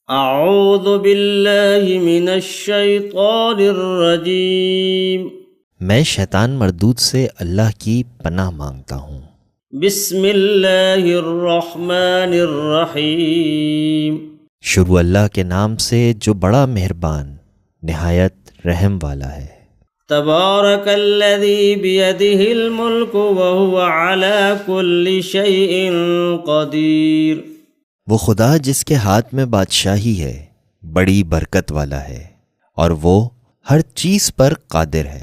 اعوذ باللہ من الشیطان الرجیم۔ میں شیطان مردود سے اللہ کی پناہ مانگتا ہوں۔ بسم اللہ الرحمن الرحیم۔ شروع اللہ کے نام سے جو بڑا مہربان نہایت رحم والا ہے۔ تبارک الذی بیدہ الملک وہو علی کل شیء قدیر۔ وہ خدا جس کے ہاتھ میں بادشاہی ہے بڑی برکت والا ہے اور وہ ہر چیز پر قادر ہے۔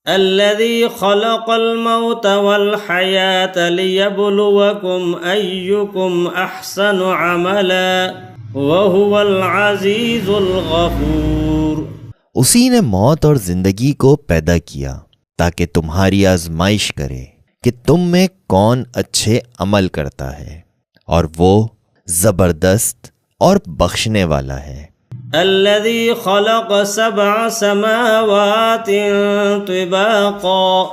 الذي خلق الموت والحياة ليبلوكم أيكم أحسن عملا وهو العزيز الغفور۔ اسی نے موت اور زندگی کو پیدا کیا تاکہ تمہاری آزمائش کرے کہ تم میں کون اچھے عمل کرتا ہے، اور وہ زبردست اور بخشنے والا ہے۔ الذي خلق 7 سماوات طباقا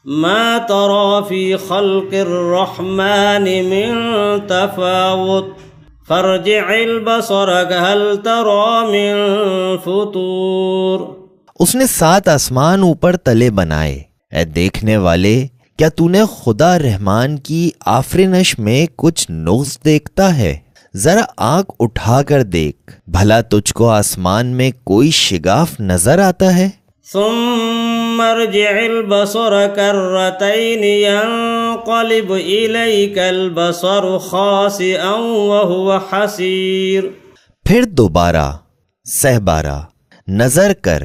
ما ترى في خلق الرحمن من تفاوت فارجع البصر هل ترى من فطور۔ اس نے 7 آسمان اوپر تلے بنائے، اے دیکھنے والے کیا تو نے خدا رحمان کی آفرینش میں کچھ نقص دیکھتا ہے؟ ذرا آنکھ اٹھا کر دیکھ، بھلا تجھ کو آسمان میں کوئی شگاف نظر آتا ہے؟ ثم ارجع البصر كرتين ينقلب إليك البصر خاسئا وهو حسير۔ پھر دوبارہ 7 بار نظر کر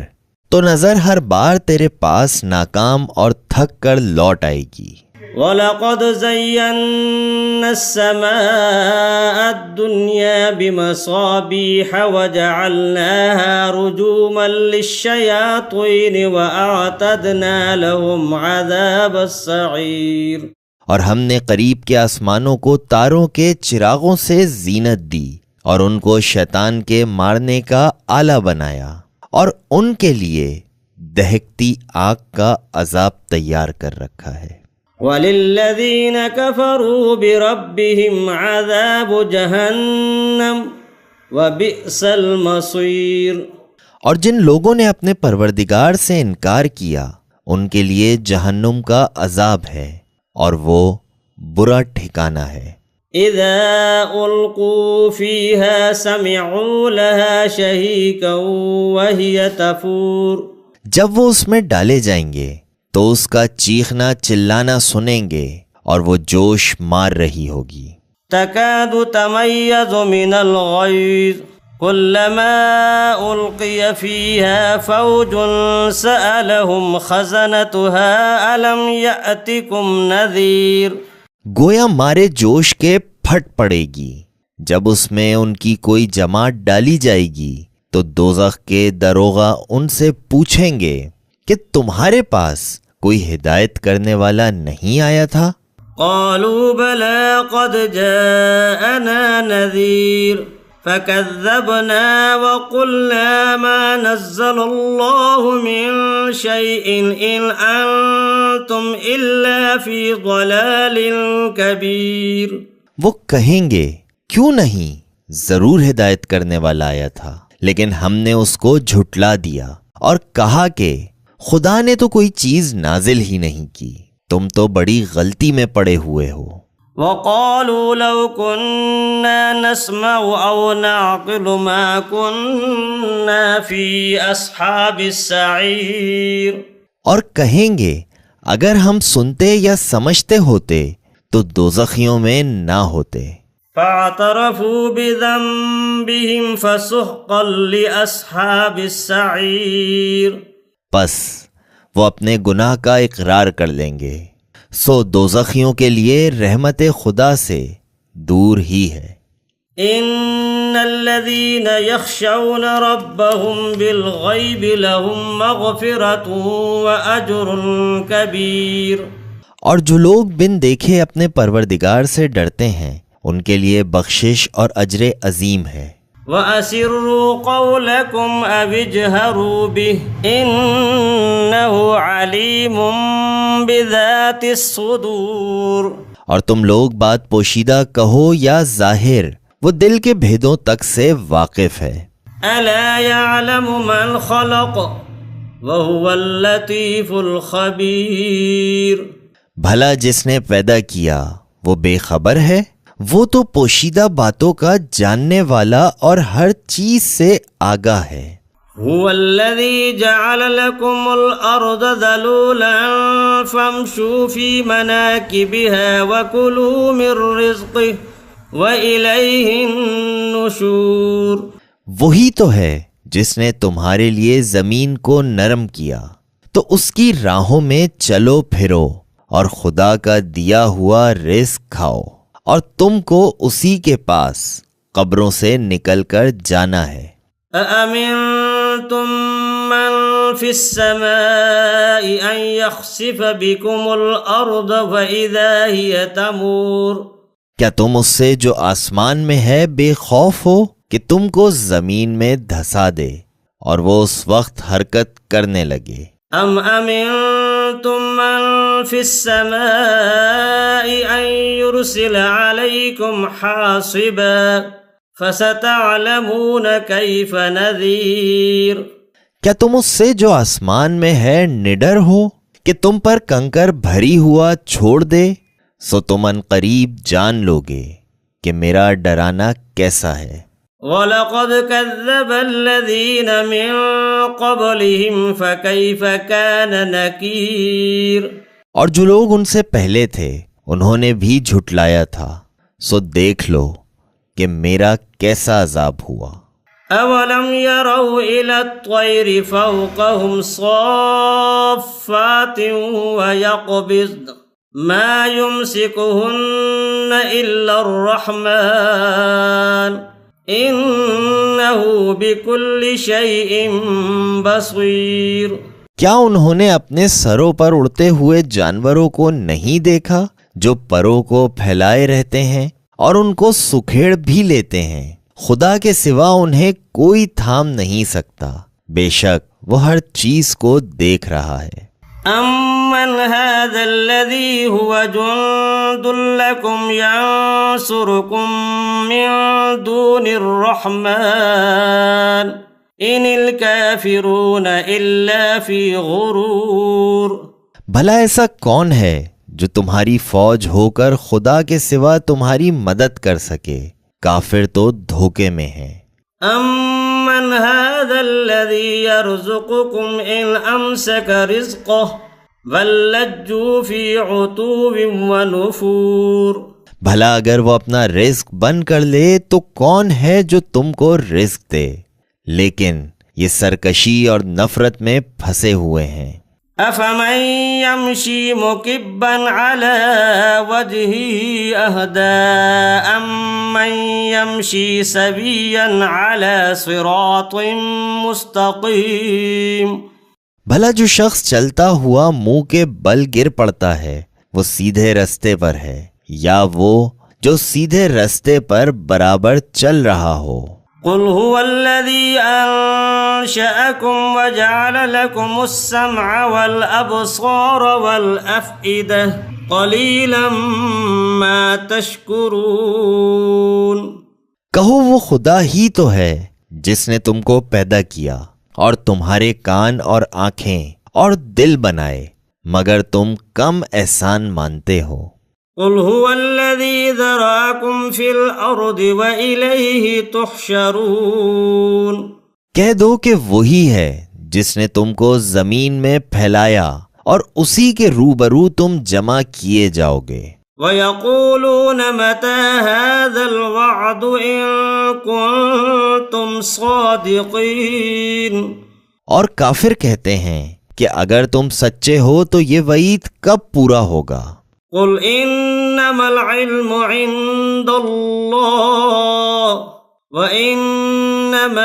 تو نظر ہر بار تیرے پاس ناکام اور تھک کر لوٹ آئے گی۔ وَلَقَدْ زَيَّنَّا السَّمَاءَ الدُّنْيَا بِمَصَابِيحَ وَجَعَلْنَاهَا رُجُومًا لِلشَّيَاطِينِ وَأَعْتَدْنَا لَهُمْ عَذَابَ السَّعِيرِ۔ اور ہم نے قریب کے آسمانوں کو تاروں کے چراغوں سے زینت دی اور ان کو شیطان کے مارنے کا آلہ بنایا، اور ان کے لیے دہکتی آگ کا عذاب تیار کر رکھا ہے۔ وَلِلَّذِينَ كَفَرُوا بِرَبِّهِمْ عَذَابُ جَهَنَّمَ وَبِئْسَ الْمَصِيرُ۔ اور جن لوگوں نے اپنے پروردگار سے انکار کیا ان کے لیے جہنم کا عذاب ہے اور وہ برا ٹھکانہ ہے۔ اِذَا أُلْقُوا فِيهَا سَمِعُوا لَهَا شَهِيقًا وَهِيَ تَفُورُ۔ جب وہ اس میں ڈالے جائیں گے تو اس کا چیخنا چلانا سنیں گے اور وہ جوش مار رہی ہوگی۔ تَكَادُ تَمَيَّزُ مِنَ الْغَيْظِ كُلَّمَا أُلْقِيَ فِيهَا فَوْجٌ سَأَلَهُمْ خَزَنَتُهَا أَلَمْ يَأْتِكُمْ نَذِيرٌ۔ گویا مارے جوش کے پھٹ پڑے گی۔ جب اس میں ان کی کوئی جماعت ڈالی جائے گی تو دوزخ کے داروغہ ان سے پوچھیں گے کہ تمہارے پاس کوئی ہدایت کرنے والا نہیں آیا تھا؟ قالوا بلى قد جاءنا نذير فكذبنا وقلنا ما نزل الله من شيء إن أنتم إلا في ضلال كبير۔ وہ کہیں گے کیوں نہیں، ضرور ہدایت کرنے والا آیا تھا، لیکن ہم نے اس کو جھٹلا دیا اور کہا کہ خدا نے تو کوئی چیز نازل ہی نہیں کی، تم تو بڑی غلطی میں پڑے ہوئے ہو۔ وقالوا لو كنا نسمع او نعقل ما كنا في اصحاب السعير۔ اور کہیں گے اگر ہم سنتے یا سمجھتے ہوتے تو دوزخیوں میں نہ ہوتے۔ فاعترفوا بذنبهم فسحقا لاصحاب السعير۔ پس وہ اپنے گناہ کا اقرار کر لیں گے، سو دوزخیوں کے لیے رحمت خدا سے دور ہی ہے۔ ان الذين يخشون ربهم بالغيب لهم مغفرة واجر كبير۔ اور جو لوگ بن دیکھے اپنے پروردگار سے ڈرتے ہیں ان کے لیے بخشش اور اجر عظیم ہے۔ وَأَسِرُّوا قَوْلَكُمْ أَوِ اجْهَرُوا بِهِ إِنَّهُ عَلِيمٌ بِذَاتِ الصُّدُورِ۔ اور تم لوگ بات پوشیدہ کہو یا ظاہر، وہ دل کے بھیدوں تک سے واقف ہے۔ ألا يعلم من خلق وهو اللطيف الخبير۔ بھلا جس نے پیدا کیا وہ بے خبر ہے؟ وہ تو پوشیدہ باتوں کا جاننے والا اور ہر چیز سے آگاہ ہے۔ هو الذي جعل لكم الأرض ذلولا فامشوا في مناكبها وكلوا من رزقه وإليه النشور۔ وہی تو ہے جس نے تمہارے لیے زمین کو نرم کیا، تو اس کی راہوں میں چلو پھرو اور خدا کا دیا ہوا رزق کھاؤ، اور تم کو اسی کے پاس قبروں سے نکل کر جانا ہے۔ أأمنتم من في السماء أن يخسف بكم الأرض فإذا هي تمور۔ کیا تم اس سے جو آسمان میں ہے بے خوف ہو کہ تم کو زمین میں دھسا دے اور وہ اس وقت حرکت کرنے لگے؟ أم أمنتم من في السماء أن يرسل عليكم حاصبا فستعلمون كيف نذير۔ کیا تم اس سے جو آسمان میں ہے نڈر ہو کہ تم پر کنکر بھری ہوا چھوڑ دے؟ سو تم ان قریب جان لوگے کہ میرا ڈرانا کیسا ہے۔ وَلَقَدْ كَذَّبَ الَّذِينَ مِن قَبْلِهِمْ فَكَيْفَ كَانَ نَكِيرٌ۔ اور جو لوگ ان سے پہلے تھے انہوں نے بھی جھٹلایا تھا، سو دیکھ لو کہ میرا کیسا عذاب ہوا۔ أَوَلَمْ يَرَوْا إِلَى الطَّيْرِ فَوْقَهُمْ صَافَّاتٍ وَيَقْبِضْنَ مَا يُمْسِكُهُنَّ إِلَّا الرَّحْمَنُ إِنَّهُ بِكُلِّ شَيْءٍ بَصِيرٌ۔ کیا انہوں نے اپنے سروں پر اڑتے ہوئے جانوروں کو نہیں دیکھا جو پروں کو پھیلائے رہتے ہیں اور ان کو سکھیڑ بھی لیتے ہیں؟ خدا کے سوا انہیں کوئی تھام نہیں سکتا، بے شک وہ ہر چیز کو دیکھ رہا ہے۔ أَمَّنْ هَذَا الَّذِي هُوَ جُنْدٌ لَكُمْ يَنْصُرُكُمْ مِنْ دُونِ الرَّحْمَنِ إِنِ الْكَافِرُونَ إِلَّا فِي غُرُورٍ۔ بھلا ایسا کون ہے جو تمہاری فوج ہو کر خدا کے سوا تمہاری مدد کر سکے؟ کافر تو دھوکے میں ہیں۔ أَمَّنْ هَذَا الَّذِي يَرْزُقُكُمْ إِنْ أَمْسَكَ رِزْقَهُ بَل لَجُّوا فِي عُتُوٍّ وَنُفُورٍ۔ بھلا اگر وہ اپنا رزق بند کر لے تو کون ہے جو تم کو رزق دے؟ لیکن یہ سرکشی اور نفرت میں پھنسے ہوئے ہیں۔ أَفَمَن يَمْشِي مُكِبًّا عَلَى وَجْهِهِ أَهْدَىٰ أَمَّن يَمْشِي سَوِيًّا عَلَى صِرَاطٍ مُّسْتَقِيمٍ۔ بھلا جو شخص چلتا ہوا منہ کے بل گر پڑتا ہے وہ سیدھے رستے پر ہے، یا وہ جو سیدھے رستے پر برابر چل رہا ہو؟ قل هو الذي أنشأكم وجعل لكم السمع والأبصار والأفئدة قليلا ما تشكرون۔ کہو وہ خدا ہی تو ہے جس نے تم کو پیدا کیا اور تمہارے کان اور آنکھیں اور دل بنائے، مگر تم کم احسان مانتے ہو۔ قل هو الذي ذراكم في الأرض وإليه تحشرون۔ کہہ دو کہ وہی ہے جس نے تم کو زمین میں پھیلایا اور اسی کے روبرو تم جمع کیے جاؤ گے۔ وَيَقُولُونَ مَتَى هَذَا الْوَعْدُ إِن كُنتُمْ صَادِقِينَ۔ اور کافر کہتے ہیں کہ اگر تم سچے ہو تو یہ وعید کب پورا ہوگا؟ قل انما العلم عند اللہ وانما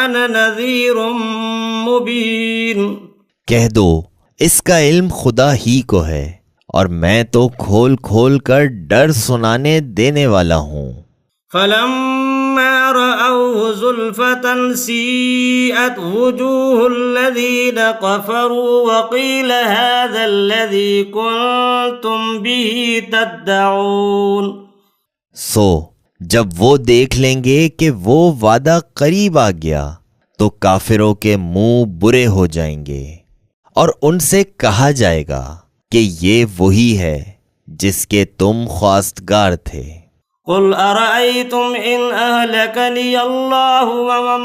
انا نذیر مبین۔ کہہ دو اس کا علم خدا ہی کو ہے اور میں تو کھول کھول کر ڈر سنانے دینے والا ہوں۔ فلما رأوه زلفة سيئت وجوه الذين كفروا وقيل هذا الذي كنتم به تدعون۔ سو جب وہ دیکھ لیں گے کہ وہ وعدہ قریب آ گیا تو کافروں کے منہ برے ہو جائیں گے اور ان سے کہا جائے گا کہ یہ وہی ہے جس کے تم خواستگار تھے۔ قل ارأيتم ان اهلكني الله ومن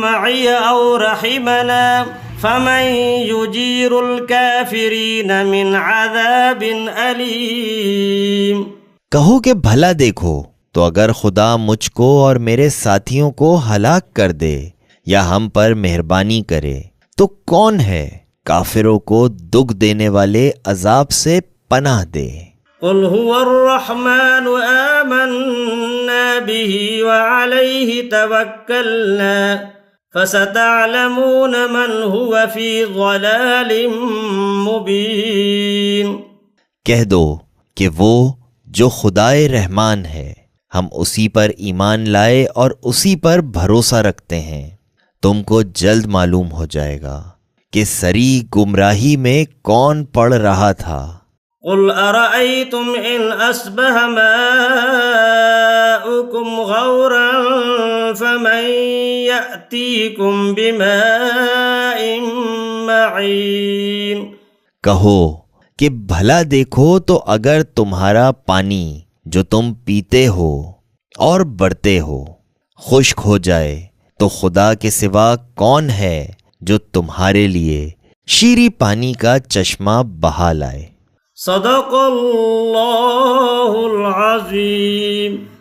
معي او رحمنا فمن يجير الكافرين من عذاب أليم۔ کہو کہ بھلا دیکھو تو اگر خدا مجھ کو اور میرے ساتھیوں کو ہلاک کر دے یا ہم پر مہربانی کرے تو کون ہے کافروں کو دکھ دینے والے عذاب سے پناہ دے۔ قل هو الرحمن آمنا به وعليه توكلنا فستعلمون من هو في ضلال مبين۔ کہہ دو کہ وہ جو خدائے رحمان ہے، ہم اسی پر ایمان لائے اور اسی پر بھروسہ رکھتے ہیں، تم کو جلد معلوم ہو جائے گا کہ سری گمراہی میں کون پڑ رہا تھا۔ قل ارأيتم ان اصبح ماؤكم غورا فمن يأتيكم بماء معين۔ کہو کہ بھلا دیکھو تو اگر تمہارا پانی جو تم پیتے ہو اور بڑھتے ہو خشک ہو جائے تو خدا کے سوا کون ہے جو تمہارے لیے شیریں پانی کا چشمہ بہا لائے۔ صدق اللہ العظیم۔